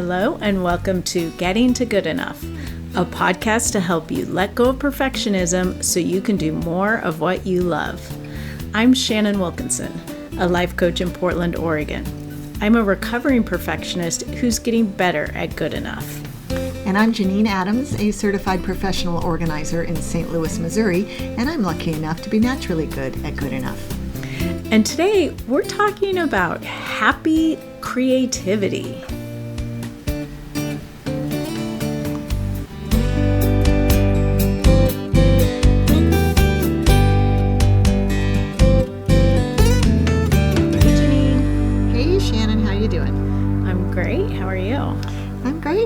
Hello and welcome to Getting to Good Enough, a podcast to help you let go of perfectionism so you can do more of what you love. I'm Shannon Wilkinson, a life coach in Portland, Oregon. I'm a recovering perfectionist who's getting better at good enough. And I'm Janine Adams, a certified professional organizer in St. Louis, Missouri, and I'm lucky enough to be naturally good at good enough. And today we're talking about happy creativity.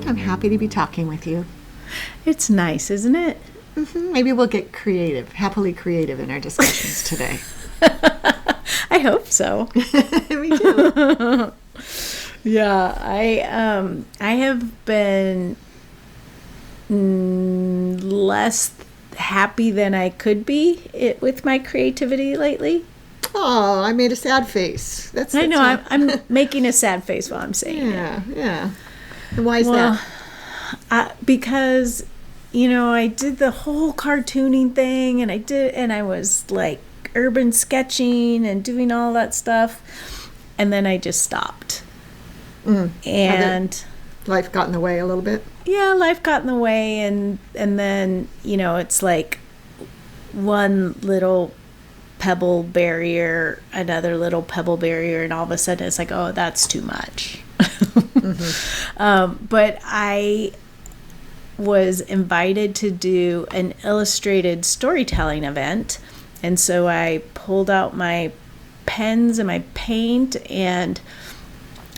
I'm happy to be talking with you. It's nice, isn't it? Mm-hmm. Maybe we'll get creative, happily creative in our discussions today. I hope so. Me too. Yeah, I have been less happy than I could be with my creativity lately. Oh, I made a sad face. I know. I'm making a sad face while I'm saying it. Yeah. And why is that? Because, I did the whole cartooning thing, and I was like urban sketching and doing all that stuff, and then I just stopped. And life got in the way a little bit. Yeah, life got in the way, and then it's like one little pebble barrier, another little pebble barrier, and all of a sudden it's like, oh, that's too much. But I was invited to do an illustrated storytelling event, and so I pulled out my pens and my paint, and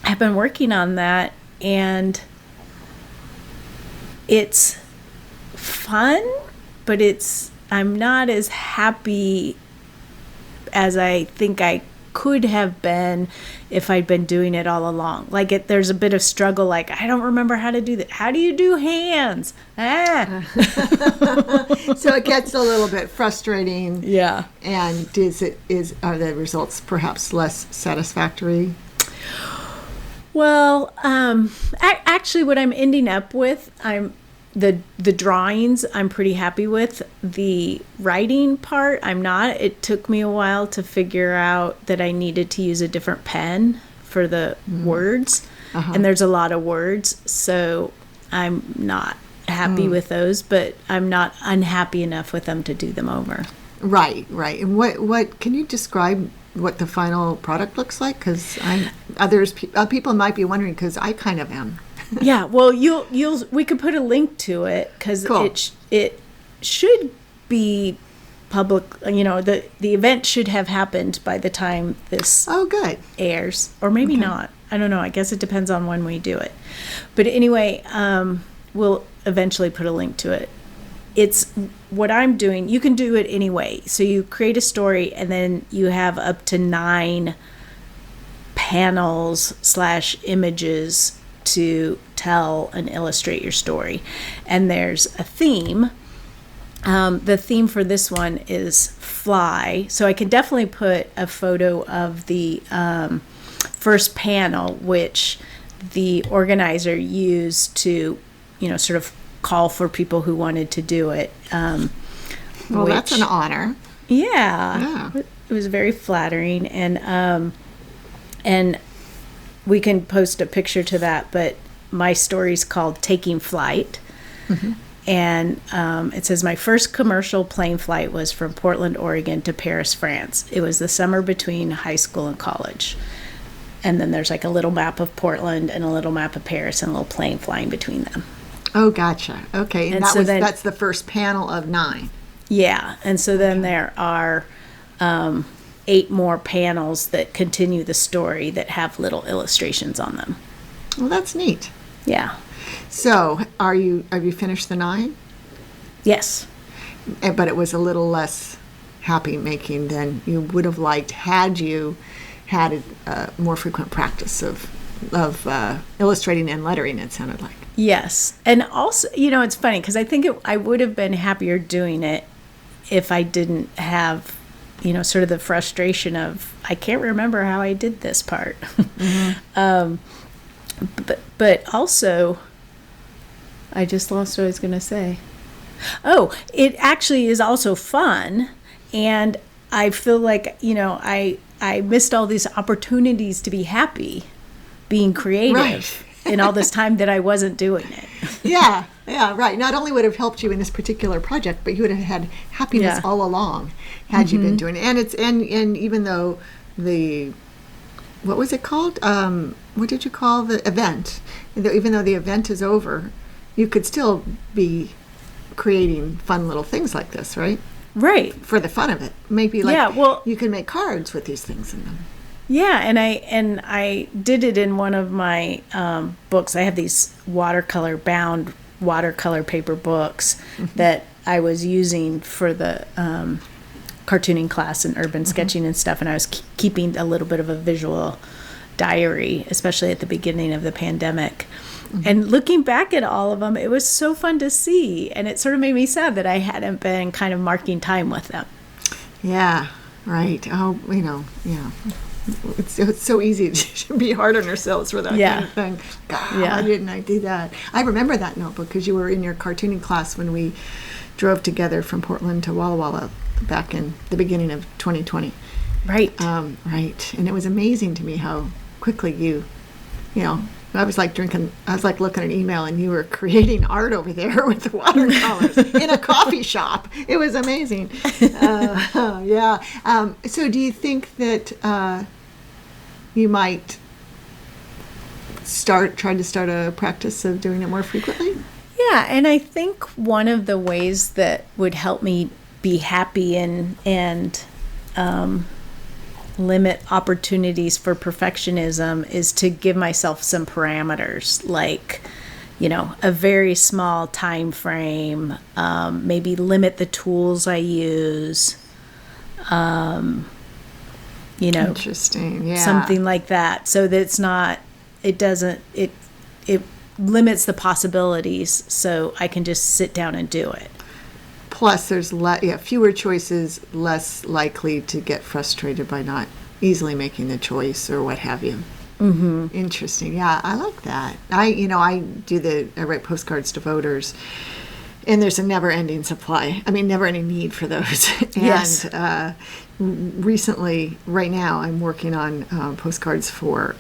I've been working on that, and it's fun, but I'm not as happy as I think I could have been if I'd been doing it all along. There's a bit of struggle, I don't remember how to do that. How do you do hands? So it gets a little bit frustrating. Yeah. And are the results perhaps less satisfactory? Well, actually what I'm ending up with, the drawings I'm pretty happy with. The writing part, I'm not. It took me a while to figure out that I needed to use a different pen for the words. And there's a lot of words, so I'm not happy with those, but I'm not unhappy enough with them to do them over. Right. And what can you describe what the final product looks like? Because people might be wondering, because I kind of am. Yeah, well, we could put a link to it, because cool. it should be public. The event should have happened by the time this airs, or maybe not. I don't know. I guess it depends on when we do it. But anyway, we'll eventually put a link to it. It's what I'm doing. You can do it anyway. So you create a story, and then you have up to 9 panels/images to tell and illustrate your story. And there's a theme. The theme for this one is fly. So I can definitely put a photo of the first panel, which the organizer used to, sort of call for people who wanted to do it. Well, that's an honor. Yeah. It was very flattering. And we can post a picture to that, but my story's called Taking Flight. And it says, my first commercial plane flight was from Portland, Oregon to Paris, France. It was the summer between high school and college. And then there's a little map of Portland and a little map of Paris and a little plane flying between them. Oh, gotcha. Okay. And that's the first panel of 9. Yeah. And so then there are 8 more panels that continue the story that have little illustrations on them. Well, that's neat. Yeah. So, have you finished the 9? Yes. But it was a little less happy making than you would have liked had you had a more frequent practice of illustrating and lettering, it sounded like. Yes. And also, it's funny because I think I would have been happier doing it if I didn't have sort of the frustration of, I can't remember how I did this part. but also, I just lost what I was going to say. Oh, it actually is also fun, and I feel like, I missed all these opportunities to be happy, being creative, Right. in all this time that I wasn't doing it. Yeah, right. Not only would it have helped you in this particular project, but you would have had happiness all along had you been doing it. And even though what was it called? What did you call the event? Even though the event is over, you could still be creating fun little things like this, right? Right. For the fun of it. Maybe you can make cards with these things in them. Yeah, and I did it in one of my books. I have these bound watercolor paper books that I was using for the cartooning class and urban sketching and stuff, and I was keeping a little bit of a visual diary, especially at the beginning of the pandemic. And looking back at all of them, it was so fun to see, and it sort of made me sad that I hadn't been kind of marking time with them. Yeah, right. Oh, yeah. It's so easy to be hard on ourselves for that kind of thing. God, why didn't I do that? I remember that notebook because you were in your cartooning class when we drove together from Portland to Walla Walla back in the beginning of 2020. Right. Right. And it was amazing to me how quickly I was like looking at an email and you were creating art over there with the watercolors in a coffee shop. It was amazing. Yeah. So do you think that you might try to start a practice of doing it more frequently? Yeah, and I think one of the ways that would help me be happy and limit opportunities for perfectionism is to give myself some parameters, like, a very small time frame, maybe limit the tools I use, Interesting. Yeah. something like that, so that it limits the possibilities, so I can just sit down and do it. Plus, there's fewer choices, less likely to get frustrated by not easily making the choice or what have you. Mm-hmm. Interesting. Yeah, I like that. I write postcards to voters, and there's a never-ending supply. Never-ending need for those. Yes. And recently, right now, I'm working on postcards for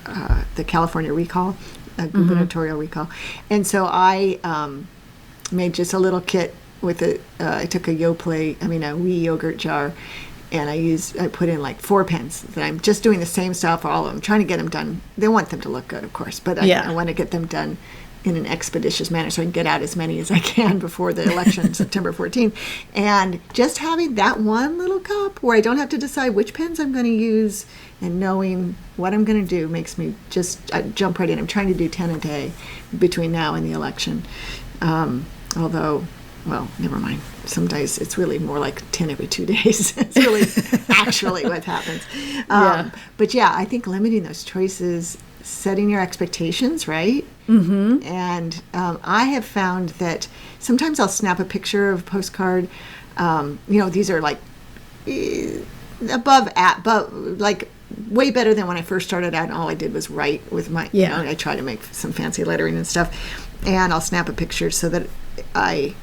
the California recall, gubernatorial recall, and so I made just a little kit with I took a a wee yogurt jar, and I put in like 4 pens that I'm just doing the same style for all of them, trying to get them done. They want them to look good, of course, but I want to get them done in an expeditious manner so I can get out as many as I can before the election, September 14th. And just having that one little cup where I don't have to decide which pens I'm going to use and knowing what I'm going to do makes me I jump right in. I'm trying to do 10 a day between now and the election. Although, well, never mind. Some days it's really more like 10 every 2 days. It's really actually what happens. But yeah, I think limiting those choices, setting your expectations, right? Mm-hmm. And I have found that sometimes I'll snap a picture of a postcard. These are like like way better than when I first started out, and all I did was write with my, I try to make some fancy lettering and stuff, and I'll snap a picture so that I,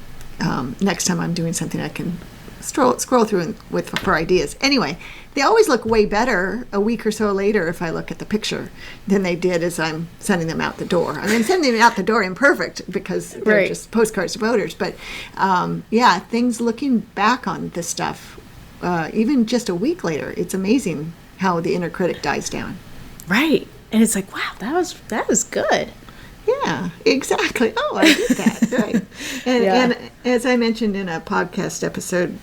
next time I'm doing something, I can scroll through for ideas. Anyway, they always look way better a week or so later if I look at the picture than they did as I'm sending them out the door. Sending them out the door imperfect because they're just postcards to voters. But things looking back on this stuff, even just a week later, it's amazing how the inner critic dies down. Right. And it's like, wow, that was good. Yeah, exactly. Oh, I did that. Right. And as I mentioned in a podcast episode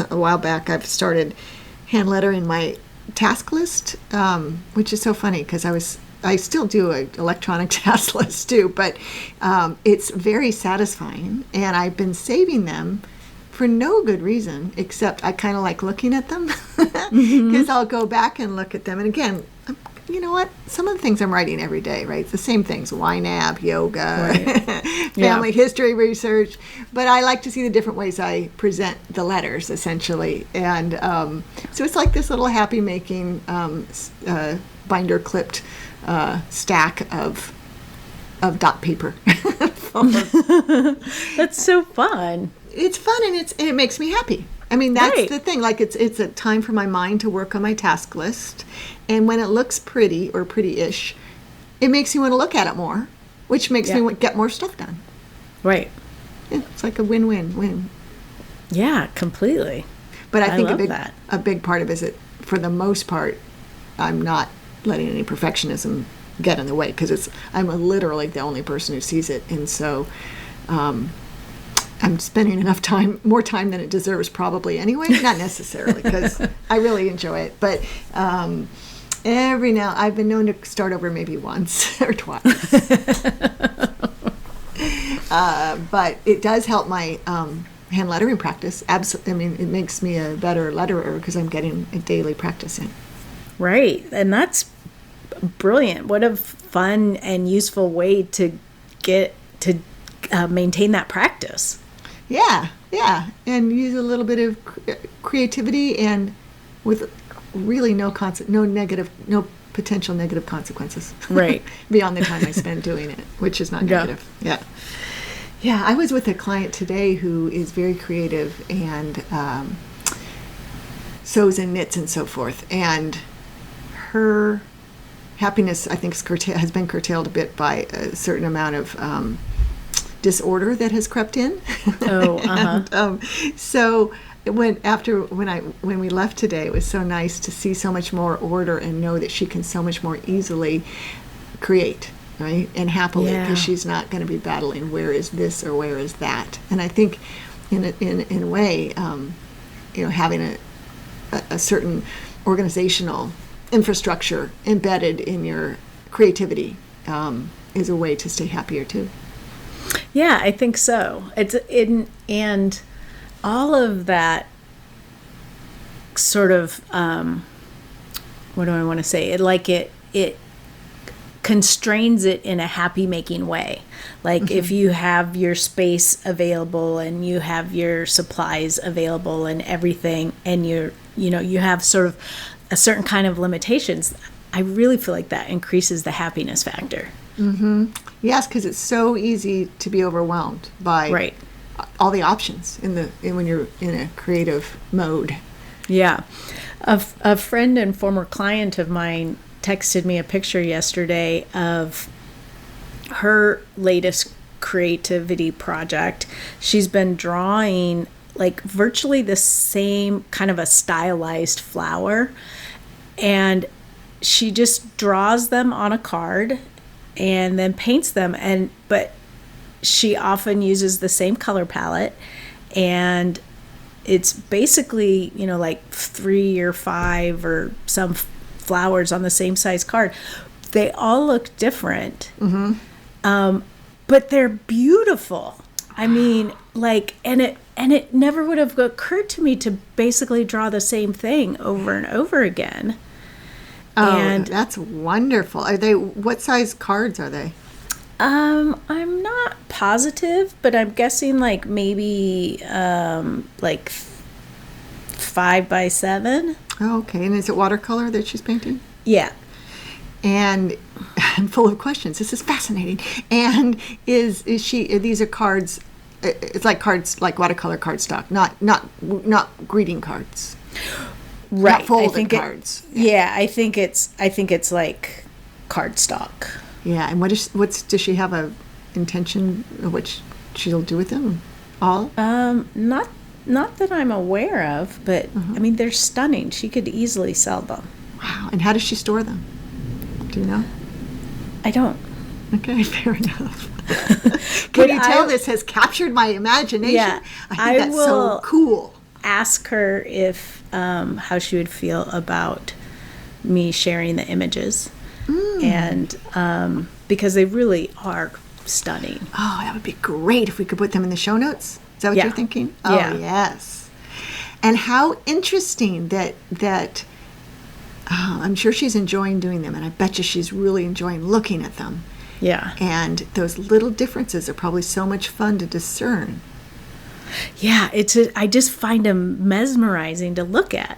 a while back, I've started hand lettering my task list, which is so funny because I still do an electronic task list too, but it's very satisfying, and I've been saving them for no good reason except I kind of like looking at them because I'll go back and look at them, and again, you know what? Some of the things I'm writing every day, right? It's the same things, YNAB, yoga, family history research. But I like to see the different ways I present the letters, essentially. And so it's like this little happy-making binder-clipped stack of of dot paper. Full of- That's so fun. it's fun and it makes me happy. I mean, that's Right. the thing. Like, it's a time for my mind to work on my task list. And when it looks pretty or pretty-ish, it makes me want to look at it more, which makes me get more stuff done. Right. Yeah, it's like a win-win-win. Yeah, completely. But I think love that. a big part of it is that, for the most part, I'm not letting any perfectionism get in the way, because I'm literally the only person who sees it. And so I'm spending enough time, more time than it deserves probably anyway. Not necessarily, because I really enjoy it. But every now, I've been known to start over maybe once or twice. But it does help my hand lettering practice. I mean, it makes me a better letterer because I'm getting a daily practice in. Right. And that's brilliant. What a fun and useful way to get to maintain that practice. Yeah, and use a little bit of creativity, and with really no potential negative consequences. Right. Beyond the time I spend doing it, which is not negative. Yeah. I was with a client today who is very creative and sews and knits and so forth, and her happiness, I think, has been curtailed a bit by a certain amount of disorder that has crept in. Oh, And, so when we left today, it was so nice to see so much more order and know that she can so much more easily create, right, and happily, because she's not going to be battling where is this or where is that. And I think in a way, having a certain organizational infrastructure embedded in your creativity is a way to stay happier too. Yeah, I think so. And all of that sort of what do I want to say? It constrains it in a happy making way. Like if you have your space available and you have your supplies available and everything, and you have sort of a certain kind of limitations, I really feel like that increases the happiness factor. Mm-hmm. Yes, because it's so easy to be overwhelmed by all the options when you're in a creative mode. Yeah. A friend and former client of mine texted me a picture yesterday of her latest creativity project. She's been drawing like virtually the same kind of a stylized flower, and she just draws them on a card and then paints them, but she often uses the same color palette, and it's basically like 3 or 5 or some flowers on the same size card. They all look different, but they're beautiful. I mean, and it never would have occurred to me to basically draw the same thing over and over again. Oh, and that's wonderful. What size cards are they? I'm not positive, but I'm guessing maybe 5 by 7. Oh, okay. And is it watercolor that she's painting? Yeah. And I'm full of questions. This is fascinating. And is she? These are cards. It's like cards, like watercolor cardstock, not greeting cards. Right. Not folded cards. I think it's like cardstock. Yeah. And does she have a intention of what she'll do with them? All? Not that I'm aware of, but I mean, they're stunning. She could easily sell them. Wow. And how does she store them? Do you know? I don't. Okay, fair enough. Can you tell this has captured my imagination? Yeah, I think that's so cool. Ask her if how she would feel about me sharing the images, and because they really are stunning. Oh, that would be great if we could put them in the show notes. Is that what you're thinking? Oh, yes. And how interesting that I'm sure she's enjoying doing them, and I bet you she's really enjoying looking at them. Yeah. And those little differences are probably so much fun to discern. Yeah, I just find them mesmerizing to look at.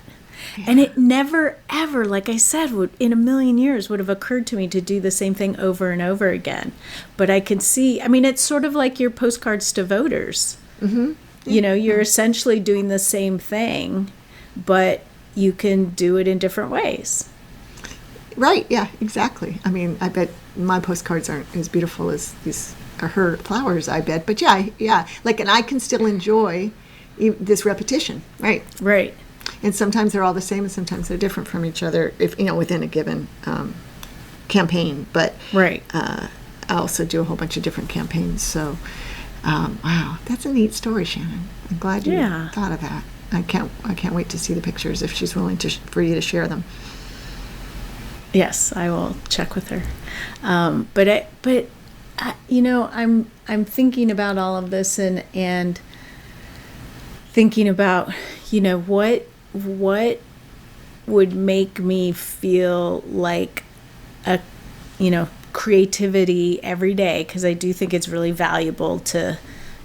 And it never, ever, like I said, would in a million years would have occurred to me to do the same thing over and over again. But I can see, I mean, it's sort of like your postcards to voters. Mm-hmm. You know, you're essentially doing the same thing, but you can do it in different ways. Right, yeah, exactly. I mean, I bet my postcards aren't as beautiful as these are her flowers, I bet. But yeah, like, and I can still enjoy this repetition, right? Right. And sometimes they're all the same and sometimes they're different from each other, if you know, within a given campaign. But right. I also do a whole bunch of different campaigns. So, wow, that's a neat story, Shannon. I'm glad you thought of that. I can't wait to see the pictures if she's willing for you to share them. Yes, I will check with her. But you know, I'm thinking about all of this and thinking about, you know, what would make me feel like you know, creativity every day, because I do think it's really valuable to,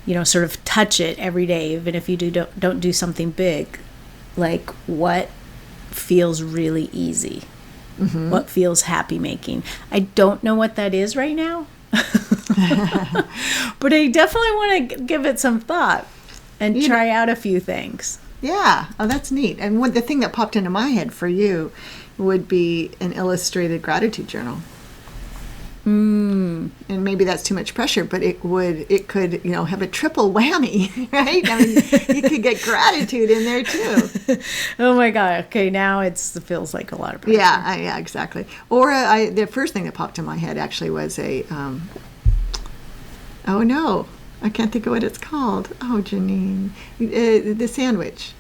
you know, sort of touch it every day, even if you don't do something big. Like, what feels really easy? Mm-hmm. What feels happy making? I don't know what that is right now, but I definitely want to give it some thought and try out a few things. Yeah. Oh, that's neat. And the thing that popped into my head for you would be an illustrated gratitude journal. And maybe that's too much pressure, but it could, you know, have a triple whammy, right? I mean, you could get gratitude in there too. Oh my God. Okay. Now it feels like a lot of pressure. Yeah, exactly. Or the first thing that popped in my head actually was oh no, I can't think of what it's called. Oh, Janine, the sandwich.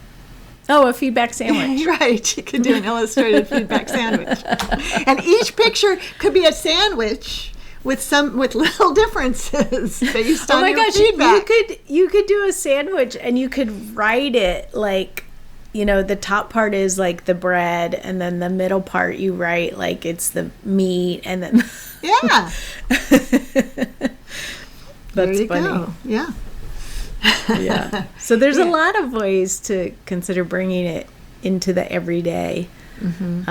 Oh, a feedback sandwich. Right. You could do an illustrated feedback sandwich. And each picture could be a sandwich with little differences based on your feedback. You could do a sandwich and you could write it like, you know, the top part is like the bread, and then the middle part you write like it's the meat, and then yeah. That's funny. Go. Yeah. Yeah. So there's a lot of ways to consider bringing it into the everyday. Mm-hmm.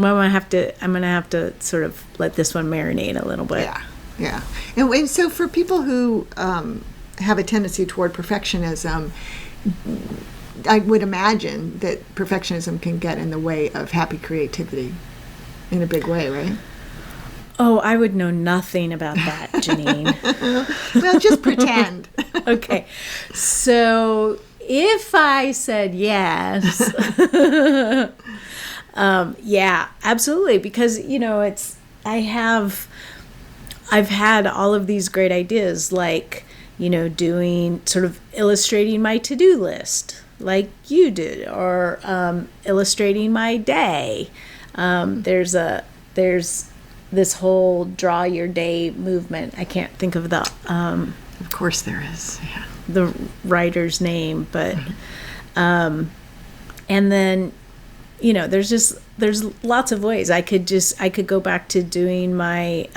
Well, I'm gonna have to sort of let this one marinate a little bit. Yeah. And so for people who have a tendency toward perfectionism, I would imagine that perfectionism can get in the way of happy creativity in a big way, right? Oh, I would know nothing about that, Janine. Well, just pretend. Okay. So if I said yes, yeah, absolutely. Because, you know, I've had all of these great ideas, like, you know, doing sort of illustrating my to-do list like you did, or illustrating my day. There's this whole draw your day movement. I can't think of the of course there is. Yeah. The writer's name, but and then, you know, there's lots of ways. I could go back to doing my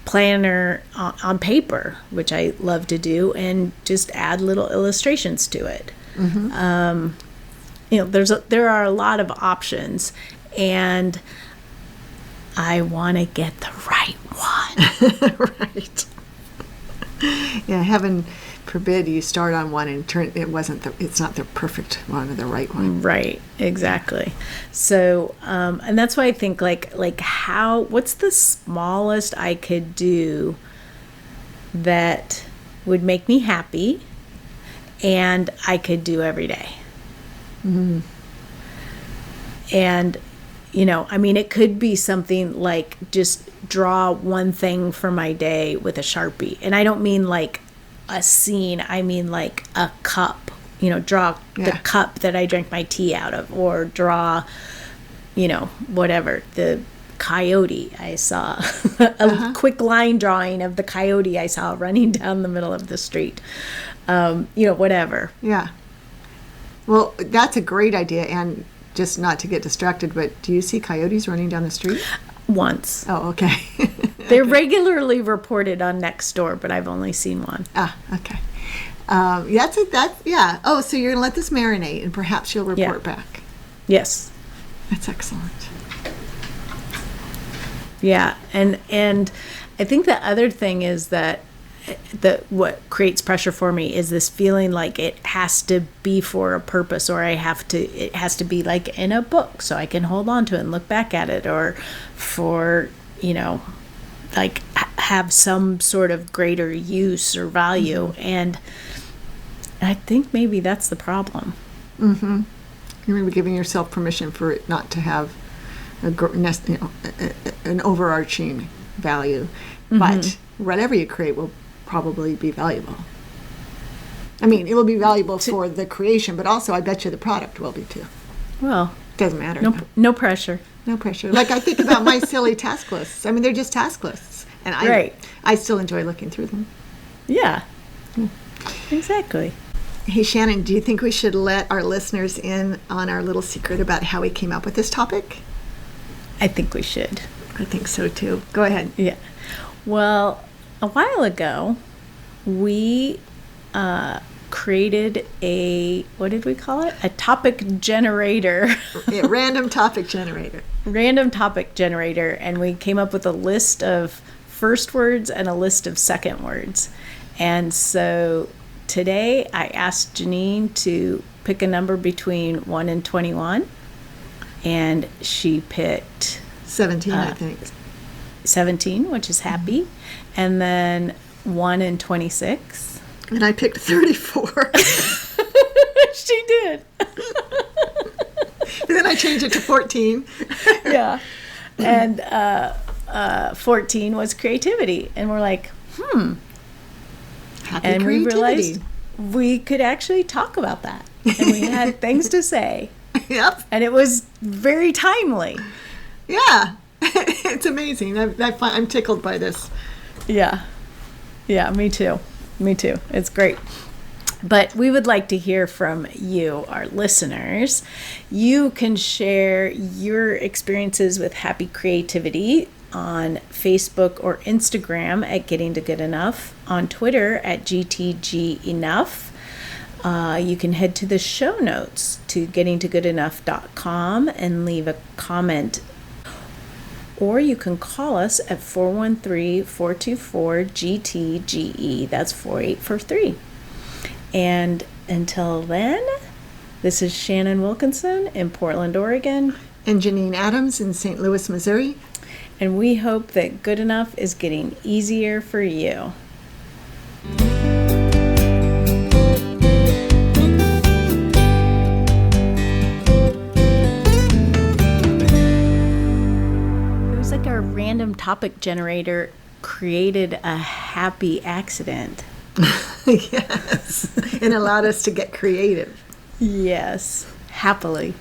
planner on paper, which I love to do, and just add little illustrations to it. Mm-hmm. You know, there are a lot of options, and I want to get the right one. Right. Yeah, heaven forbid you start on one and it's not the perfect one or the right one. Right, exactly. So, and that's why I think what's the smallest I could do that would make me happy and I could do every day. Mm-hmm. And, you know, I mean, it could be something like just draw one thing for my day with a Sharpie. And I don't mean like a scene. I mean like a cup, you know, draw the cup that I drank my tea out of, or draw, you know, whatever, the coyote I saw, a quick line drawing of the coyote I saw running down the middle of the street, you know, whatever. Yeah. Well, that's a great idea. And just not to get distracted, but do you see coyotes running down the street? Once. Oh, okay. They're regularly reported on Nextdoor, but I've only seen one. Ah, okay. Yeah. Oh, so you're going to let this marinate and perhaps you'll report back. Yes. That's excellent. Yeah. And I think the other thing is that what creates pressure for me is this feeling like it has to be for a purpose, or it has to be like in a book so I can hold on to it and look back at it, or for, like have some sort of greater use or value. Mm-hmm. And I think maybe that's the problem. Mm-hmm. You're maybe giving yourself permission for it not to have an overarching value. Mm-hmm. But whatever you create will probably be valuable. I mean, it will be valuable for the creation, but also I bet you the product will be too. Well, doesn't matter. No pressure. No pressure. Like I think about my silly task lists. I mean, they're just task lists, and I still enjoy looking through them. Yeah. Exactly. Hey, Shannon, do you think we should let our listeners in on our little secret about how we came up with this topic? I think we should. I think so too. Go ahead. Yeah. Well, a while ago, we created what did we call it? A topic generator. Yeah, random topic generator. Random topic generator. And we came up with a list of first words and a list of second words. And so today I asked Janine to pick a number between 1 and 21. And she picked 17, I think. 17, which is happy. Mm-hmm. And then 1 and 26. And I picked 34. She did. And then I changed it to 14. Yeah. And 14 was creativity. And we're like, Happy and creativity. We realized we could actually talk about that. And we had things to say. Yep. And it was very timely. Yeah. It's amazing. I'm tickled by this. Yeah. Yeah, me too. Me too. It's great. But we would like to hear from you, our listeners. You can share your experiences with happy creativity on Facebook or Instagram at Getting to Good Enough, on Twitter at GTG Enough. You can head to the show notes to gettingtogoodenough.com and leave a comment. Or you can call us at 413-424-GTGE. That's 4843. And until then, this is Shannon Wilkinson in Portland, Oregon. And Janine Adams in St. Louis, Missouri. And we hope that good enough is getting easier for you. Our random topic generator created a happy accident. Yes. And allowed us to get creative. Yes. Happily.